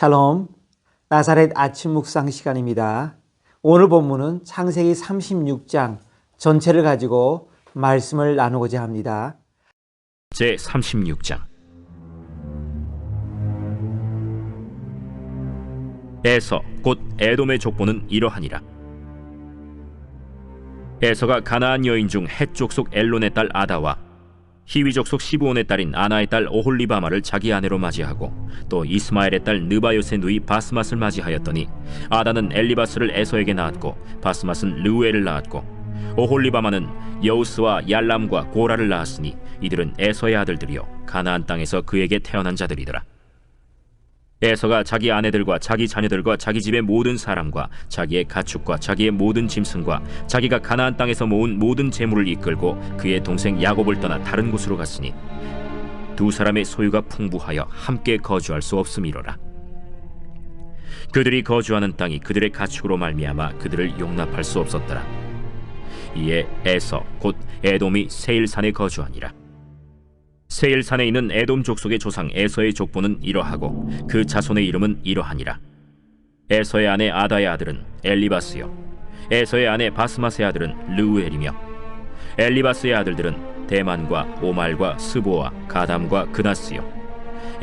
샬롬, 나사렛 아침 묵상 시간입니다. 오늘 본문은 창세기 36장 전체를 가지고 말씀을 나누고자 합니다. 제 36장. 에서 곧 에돔의 족보는 이러하니라. 에서가 가나안 여인 중 헷 족속 엘론의 딸 아다와 히위 족속 시브온의 딸인 아나의 딸 오홀리바마를 자기 아내로 맞이하고 또 이스마엘의 딸 느바요스의 누이 바스맛을 맞이하였더니 아다는 엘리바스를 에서에게 낳았고 바스맛은 르우엘을 낳았고 오홀리바마는 여우스와 얄람과 고라를 낳았으니 이들은 에서의 아들들이요 가나안 땅에서 그에게 태어난 자들이더라. 에서가 자기 아내들과 자기 자녀들과 자기 집의 모든 사람과 자기의 가축과 자기의 모든 짐승과 자기가 가나안 땅에서 모은 모든 재물을 이끌고 그의 동생 야곱을 떠나 다른 곳으로 갔으니 두 사람의 소유가 풍부하여 함께 거주할 수 없음이로라. 그들이 거주하는 땅이 그들의 가축으로 말미암아 그들을 용납할 수 없었더라. 이에 에서 곧 에돔이 세일산에 거주하니라. 세일산에 있는 에돔 족속의 조상 에서의 족보는 이러하고 그 자손의 이름은 이러하니라. 에서의 아내 아다의 아들은 엘리바스요 에서의 아내 바스맛의 아들은 르우엘이며 엘리바스의 아들들은 대만과 오말과 스보와 가담과 그나스요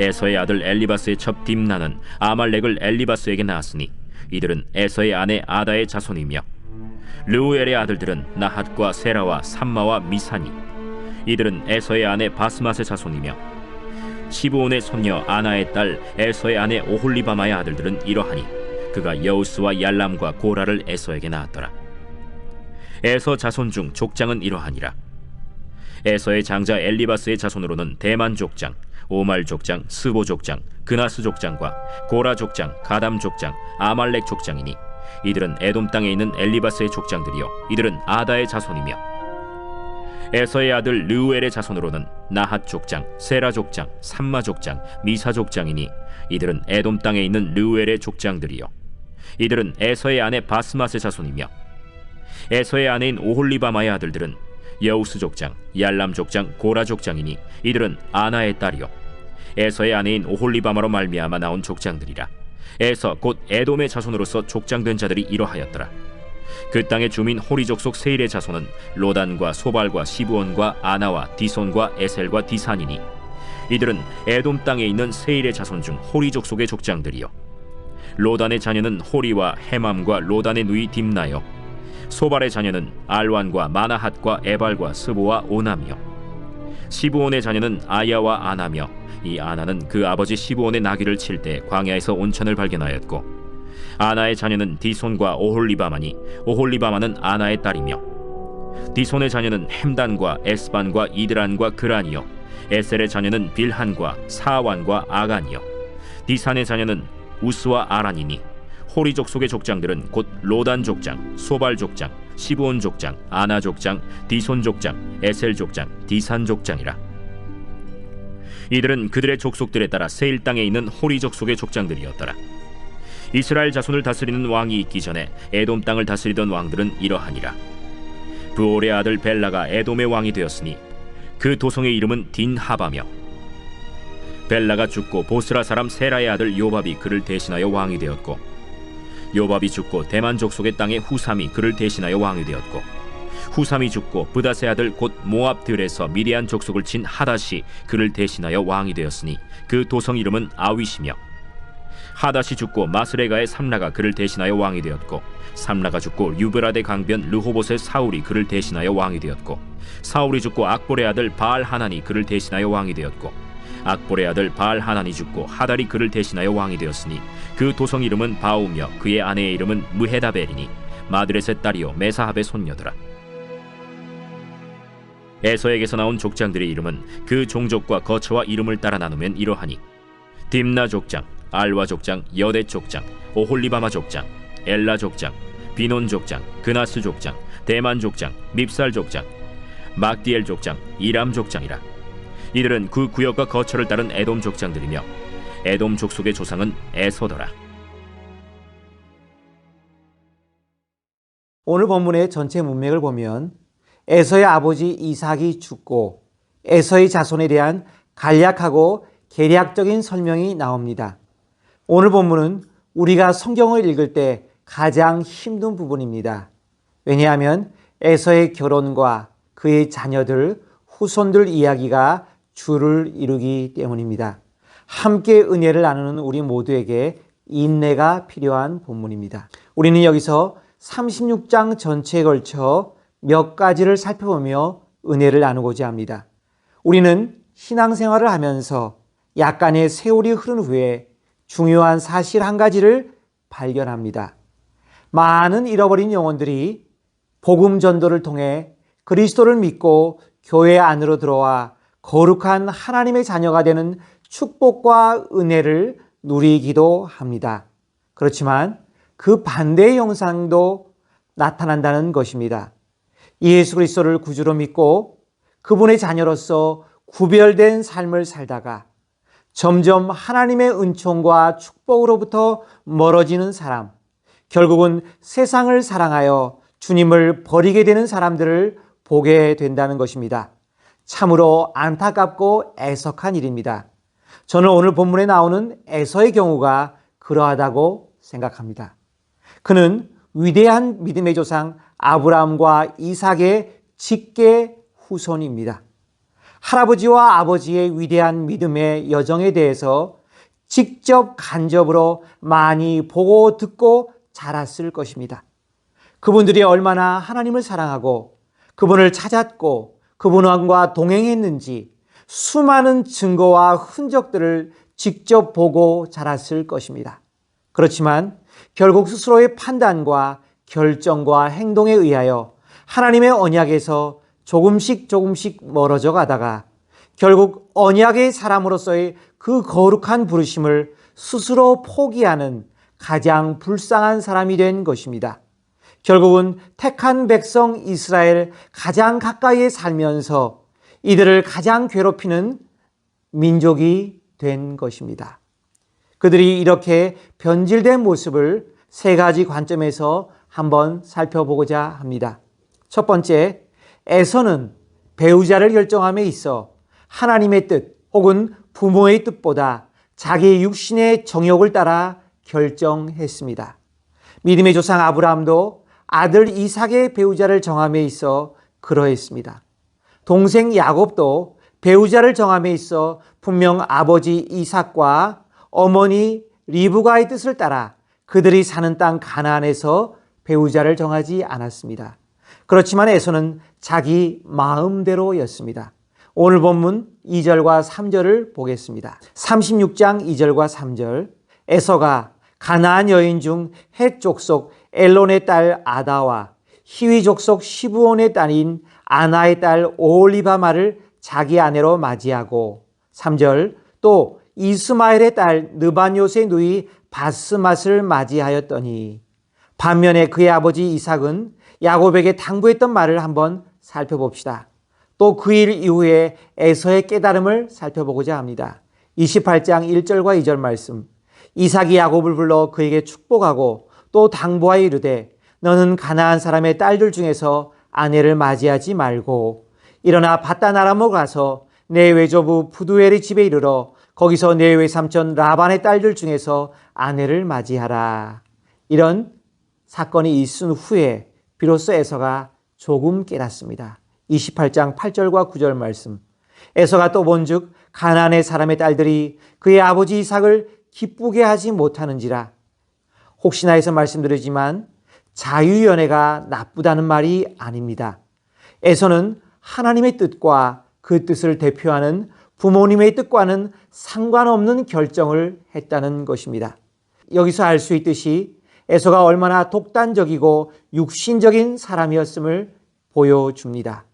에서의 아들 엘리바스의 첩 딥나는 아말렉을 엘리바스에게 낳았으니 이들은 에서의 아내 아다의 자손이며 르우엘의 아들들은 나핫과 세라와 삼마와 미사니 이들은 에서의 아내 바스맛의 자손이며 시브온의 손녀 아나의 딸 에서의 아내 오홀리바마의 아들들은 이러하니 그가 여우스와 얄람과 고라를 에서에게 낳았더라. 에서 자손 중 족장은 이러하니라. 에서의 장자 엘리바스의 자손으로는 대만 족장, 오말 족장, 스보 족장, 그나스 족장과 고라 족장, 가담 족장, 아말렉 족장이니 이들은 에돔 땅에 있는 엘리바스의 족장들이요 이들은 아다의 자손이며 에서의 아들 르우엘의 자손으로는 나핫 족장, 세라 족장, 삼마 족장, 미사 족장이니 이들은 에돔 땅에 있는 르우엘의 족장들이요 이들은 에서의 아내 바스맛의 자손이며 에서의 아내인 오홀리바마의 아들들은 여우스 족장, 얄람 족장, 고라 족장이니 이들은 아나의 딸이요 에서의 아내인 오홀리바마로 말미암아 나온 족장들이라. 에서 곧 에돔의 자손으로서 족장된 자들이 이러하였더라. 그 땅의 주민 호리 족속 세일의 자손은 로단과 소발과 시브온과 아나와 디손과 에셀과 디산이니 이들은 에돔 땅에 있는 세일의 자손 중 호리 족속의 족장들이요 로단의 자녀는 호리와 헤맘과 로단의 누이 딥나요 소발의 자녀는 알완과 마나핫과 에발과 스보와 오남이요 시브온의 자녀는 아야와 아나며 이 아나는 그 아버지 시브온의 나귀를 칠 때 광야에서 온천을 발견하였고 아나의 자녀는 디손과 오홀리바마니 오홀리바마는 아나의 딸이며 디손의 자녀는 햄단과 에스반과 이드란과 그란이요 에셀의 자녀는 빌한과 사완과 아간이요 디산의 자녀는 우스와 아란이니 호리 족속의 족장들은 곧 로단 족장, 소발 족장, 시브온 족장, 아나 족장, 디손 족장, 에셀 족장, 디산 족장이라. 이들은 그들의 족속들에 따라 세일 땅에 있는 호리 족속의 족장들이었더라. 이스라엘 자손을 다스리는 왕이 있기 전에 에돔 땅을 다스리던 왕들은 이러하니라. 브올의 아들 벨라가 에돔의 왕이 되었으니 그 도성의 이름은 딘하바며 벨라가 죽고 보스라 사람 세라의 아들 요밥이 그를 대신하여 왕이 되었고 요밥이 죽고 대만 족속의 땅의 후삼이 그를 대신하여 왕이 되었고 후삼이 죽고 브닷의 아들 곧 모압 들에서 미디안 족속을 친 하닷이 그를 대신하여 왕이 되었으니 그 도성 이름은 아윗이며 하닷이 죽고 마스레가의 삼라가 그를 대신하여 왕이 되었고 삼라가 죽고 유브라데 강변 르호봇의 사울이 그를 대신하여 왕이 되었고 사울이 죽고 악볼의 아들 바알 하난이 그를 대신하여 왕이 되었고 악볼의 아들 바알 하난이 죽고 하달이 그를 대신하여 왕이 되었으니 그 도성 이름은 바우며 그의 아내의 이름은 무헤다벨이니 마드렛의 딸이요 메사합의 손녀더라. 에서에게서 나온 족장들의 이름은 그 종족과 거처와 이름을 따라 나누면 이러하니 딥나 족장, 알와 족장, 여대 족장, 오홀리바마 족장, 엘라 족장, 비논 족장, 그나스 족장, 대만 족장, 밉살 족장, 막디엘 족장, 이람 족장이라. 이들은 그 구역과 거처를 따른 에돔 족장들이며 에돔 족속의 조상은 에서더라. 오늘 본문의 전체 문맥을 보면 에서의 아버지 이삭이 죽고 에서의 자손에 대한 간략하고 계략적인 설명이 나옵니다. 오늘 본문은 우리가 성경을 읽을 때 가장 힘든 부분입니다. 왜냐하면 에서의 결혼과 그의 자녀들, 후손들 이야기가 주를 이루기 때문입니다. 함께 은혜를 나누는 우리 모두에게 인내가 필요한 본문입니다. 우리는 여기서 36장 전체에 걸쳐 몇 가지를 살펴보며 은혜를 나누고자 합니다. 우리는 신앙생활을 하면서 약간의 세월이 흐른 후에 중요한 사실 한 가지를 발견합니다. 많은 잃어버린 영혼들이 복음 전도를 통해 그리스도를 믿고 교회 안으로 들어와 거룩한 하나님의 자녀가 되는 축복과 은혜를 누리기도 합니다. 그렇지만 그 반대의 형상도 나타난다는 것입니다. 예수 그리스도를 구주로 믿고 그분의 자녀로서 구별된 삶을 살다가 점점 하나님의 은총과 축복으로부터 멀어지는 사람, 결국은 세상을 사랑하여 주님을 버리게 되는 사람들을 보게 된다는 것입니다. 참으로 안타깝고 애석한 일입니다. 저는 오늘 본문에 나오는 에서의 경우가 그러하다고 생각합니다. 그는 위대한 믿음의 조상 아브라함과 이삭의 직계 후손입니다. 할아버지와 아버지의 위대한 믿음의 여정에 대해서 직접 간접으로 많이 보고 듣고 자랐을 것입니다. 그분들이 얼마나 하나님을 사랑하고 그분을 찾았고 그분과 동행했는지 수많은 증거와 흔적들을 직접 보고 자랐을 것입니다. 그렇지만 결국 스스로의 판단과 결정과 행동에 의하여 하나님의 언약에서 조금씩 멀어져 가다가 결국 언약의 사람으로서의 그 거룩한 부르심을 스스로 포기하는 가장 불쌍한 사람이 된 것입니다. 결국은 택한 백성 이스라엘 가장 가까이에 살면서 이들을 가장 괴롭히는 민족이 된 것입니다. 그들이 이렇게 변질된 모습을 세 가지 관점에서 한번 살펴보고자 합니다. 첫 번째, 에서는 배우자를 결정함에 있어 하나님의 뜻 혹은 부모의 뜻보다 자기 육신의 정욕을 따라 결정했습니다. 믿음의 조상 아브라함도 아들 이삭의 배우자를 정함에 있어 그러했습니다. 동생 야곱도 배우자를 정함에 있어 분명 아버지 이삭과 어머니 리브가의 뜻을 따라 그들이 사는 땅 가나안에서 배우자를 정하지 않았습니다. 그렇지만 에서는 자기 마음대로였습니다. 오늘 본문 2절과 3절을 보겠습니다. 36장 2절과 3절, 에서가 가나안 여인 중 헷 족속 엘론의 딸 아다와 히위 족속 시브온의 딸인 아나의 딸 오홀리바마를 자기 아내로 맞이하고, 3절, 또 이스마엘의 딸 느바뇨스의 누이 바스맛을 맞이하였더니, 반면에 그의 아버지 이삭은 야곱에게 당부했던 말을 한번 살펴봅시다. 또 그 일 이후에 에서의 깨달음을 살펴보고자 합니다. 28장 1절과 2절 말씀, 이삭이 야곱을 불러 그에게 축복하고 또 당부하여 이르되 너는 가나안 사람의 딸들 중에서 아내를 맞이하지 말고 일어나 밧단아람으로 가서 내 외조부 푸두엘의 집에 이르러 거기서 내 외삼촌 라반의 딸들 중에서 아내를 맞이하라. 이런 사건이 있은 후에 비로소 에서가 조금 깨닫습니다. 28장 8절과 9절 말씀, 에서가 또 본즉 가나안의 사람의 딸들이 그의 아버지 이삭을 기쁘게 하지 못하는지라. 혹시나 해서 말씀드리지만 자유연애가 나쁘다는 말이 아닙니다. 에서는 하나님의 뜻과 그 뜻을 대표하는 부모님의 뜻과는 상관없는 결정을 했다는 것입니다. 여기서 알 수 있듯이 에서가 얼마나 독단적이고 육신적인 사람이었음을 보여줍니다.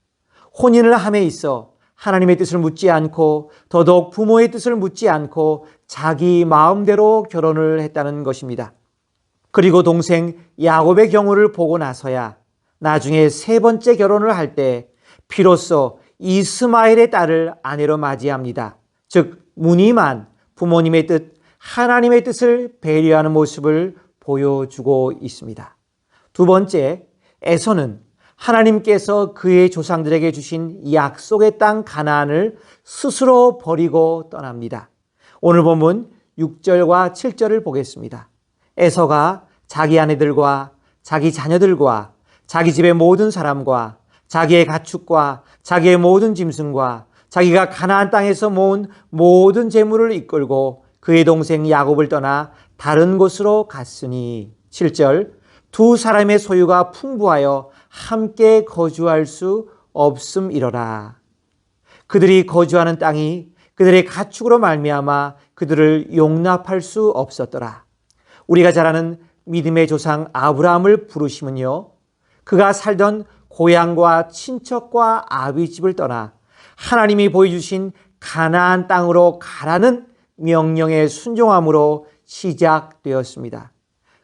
혼인을 함에 있어 하나님의 뜻을 묻지 않고 더더욱 부모의 뜻을 묻지 않고 자기 마음대로 결혼을 했다는 것입니다. 그리고 동생 야곱의 경우를 보고 나서야 나중에 세 번째 결혼을 할 때 비로소 이스마엘의 딸을 아내로 맞이합니다. 즉 무늬만 부모님의 뜻, 하나님의 뜻을 배려하는 모습을 보여주고 있습니다. 두 번째, 에서는 하나님께서 그의 조상들에게 주신 약속의 땅 가나안을 스스로 버리고 떠납니다. 오늘 보면 6절과 7절을 보겠습니다. 에서가 자기 아내들과 자기 자녀들과 자기 집의 모든 사람과 자기의 가축과 자기의 모든 짐승과 자기가 가나안 땅에서 모은 모든 재물을 이끌고 그의 동생 야곱을 떠나 다른 곳으로 갔으니 7절 두 사람의 소유가 풍부하여 함께 거주할 수 없음이러라. 그들이 거주하는 땅이 그들의 가축으로 말미암아 그들을 용납할 수 없었더라. 우리가 잘 아는 믿음의 조상 아브라함을 부르심은요, 그가 살던 고향과 친척과 아비집을 떠나 하나님이 보여주신 가나안 땅으로 가라는 명령에 순종함으로 시작되었습니다.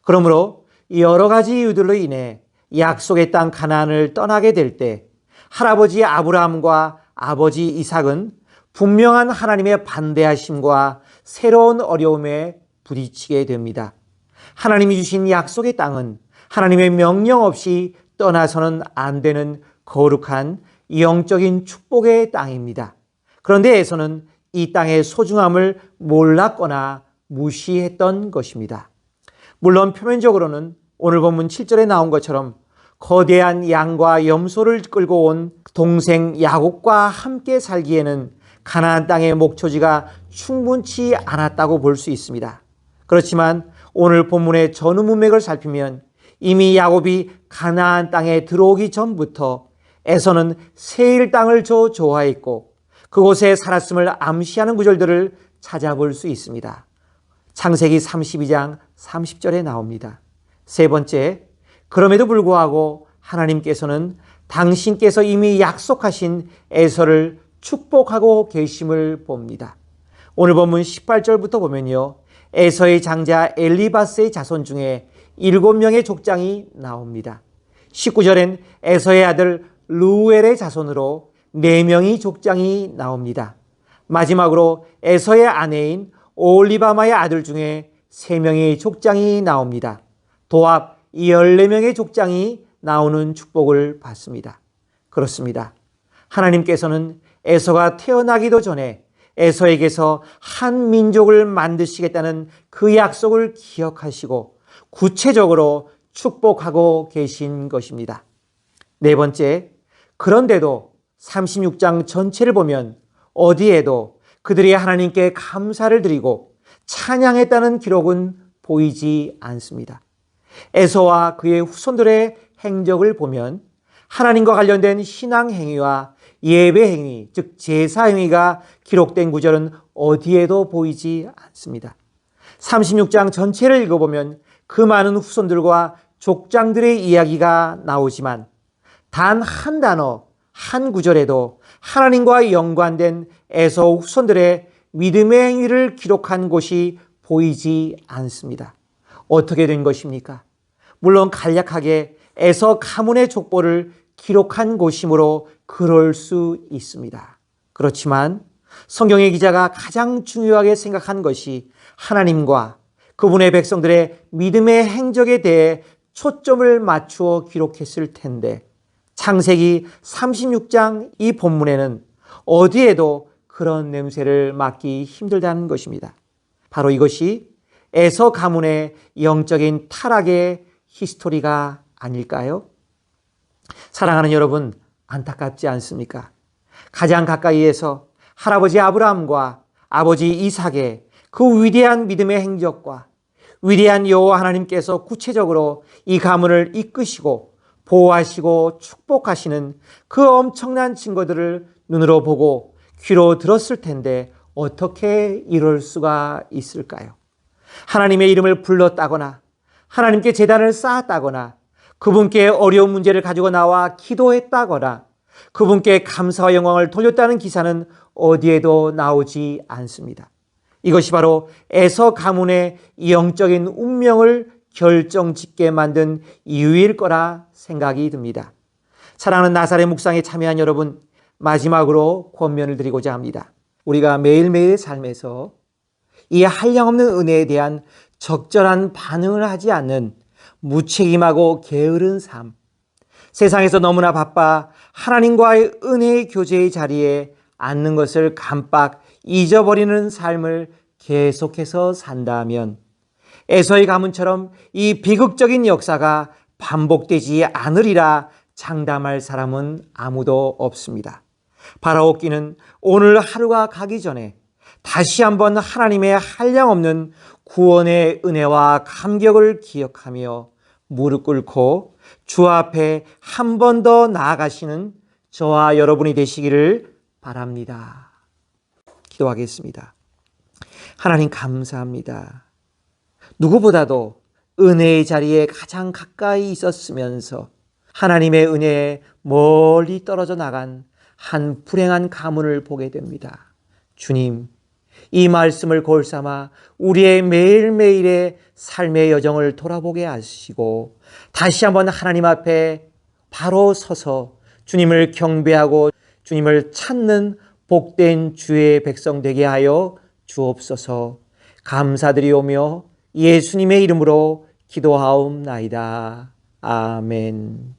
그러므로 여러 가지 이유들로 인해 약속의 땅 가나안을 떠나게 될 때 할아버지 아브라함과 아버지 이삭은 분명한 하나님의 반대하심과 새로운 어려움에 부딪히게 됩니다. 하나님이 주신 약속의 땅은 하나님의 명령 없이 떠나서는 안 되는 거룩한 영적인 축복의 땅입니다. 그런데 에서는 이 땅의 소중함을 몰랐거나 무시했던 것입니다. 물론 표면적으로는 오늘 본문 7절에 나온 것처럼 거대한 양과 염소를 끌고 온 동생 야곱과 함께 살기에는 가나안 땅의 목초지가 충분치 않았다고 볼 수 있습니다. 그렇지만 오늘 본문의 전후 문맥을 살피면 이미 야곱이 가나안 땅에 들어오기 전부터 에서는 세일 땅을 좋아했고 그곳에 살았음을 암시하는 구절들을 찾아볼 수 있습니다. 창세기 32장 30절에 나옵니다. 세 번째, 그럼에도 불구하고 하나님께서는 당신께서 이미 약속하신 에서를 축복하고 계심을 봅니다. 오늘 본문 18절부터 보면요, 에서의 장자 엘리바스의 자손 중에 7명의 족장이 나옵니다. 19절엔 에서의 아들 루엘의 자손으로 4명의 족장이 나옵니다. 마지막으로 에서의 아내인 오홀리바마의 아들 중에 3명의 족장이 나옵니다. 도합 14명의 족장이 나오는 축복을 받습니다. 그렇습니다. 하나님께서는 에서가 태어나기도 전에 에서에게서 한 민족을 만드시겠다는 그 약속을 기억하시고 구체적으로 축복하고 계신 것입니다. 네 번째, 그런데도 36장 전체를 보면 어디에도 그들이 하나님께 감사를 드리고 찬양했다는 기록은 보이지 않습니다. 에서와 그의 후손들의 행적을 보면 하나님과 관련된 신앙 행위와 예배 행위, 즉 제사 행위가 기록된 구절은 어디에도 보이지 않습니다. 36장 전체를 읽어보면 그 많은 후손들과 족장들의 이야기가 나오지만 단 한 단어, 한 구절에도 하나님과 연관된 에서 후손들의 믿음의 행위를 기록한 곳이 보이지 않습니다. 어떻게 된 것입니까? 물론 간략하게 에서 가문의 족보를 기록한 곳이므로 그럴 수 있습니다. 그렇지만 성경의 기자가 가장 중요하게 생각한 것이 하나님과 그분의 백성들의 믿음의 행적에 대해 초점을 맞추어 기록했을 텐데 창세기 36장 이 본문에는 어디에도 그런 냄새를 맡기 힘들다는 것입니다. 바로 이것이 에서 가문의 영적인 타락의 히스토리가 아닐까요? 사랑하는 여러분, 안타깝지 않습니까? 가장 가까이에서 할아버지 아브라함과 아버지 이삭의 그 위대한 믿음의 행적과 위대한 여호와 하나님께서 구체적으로 이 가문을 이끄시고 보호하시고 축복하시는 그 엄청난 증거들을 눈으로 보고 귀로 들었을 텐데 어떻게 이럴 수가 있을까요? 하나님의 이름을 불렀다거나 하나님께 제단을 쌓았다거나 그분께 어려운 문제를 가지고 나와 기도했다거나 그분께 감사와 영광을 돌렸다는 기사는 어디에도 나오지 않습니다. 이것이 바로 에서 가문의 영적인 운명을 결정짓게 만든 이유일 거라 생각이 듭니다. 사랑하는 나사렛 묵상에 참여한 여러분, 마지막으로 권면을 드리고자 합니다. 우리가 매일매일의 삶에서 이 한량없는 은혜에 대한 적절한 반응을 하지 않는 무책임하고 게으른 삶, 세상에서 너무나 바빠 하나님과의 은혜의 교제의 자리에 앉는 것을 깜빡 잊어버리는 삶을 계속해서 산다면 에서의 가문처럼 이 비극적인 역사가 반복되지 않으리라 장담할 사람은 아무도 없습니다. 바라옵기는 오늘 하루가 가기 전에 다시 한번 하나님의 한량없는 구원의 은혜와 감격을 기억하며 무릎 꿇고 주 앞에 한 번 더 나아가시는 저와 여러분이 되시기를 바랍니다. 기도하겠습니다. 하나님 감사합니다. 누구보다도 은혜의 자리에 가장 가까이 있었으면서 하나님의 은혜에 멀리 떨어져 나간 한 불행한 가문을 보게 됩니다. 주님, 이 말씀을 골삼아 우리의 매일매일의 삶의 여정을 돌아보게 하시고 다시 한번 하나님 앞에 바로 서서 주님을 경배하고 주님을 찾는 복된 주의 백성 되게 하여 주옵소서. 감사드리오며 예수님의 이름으로 기도하옵나이다. 아멘.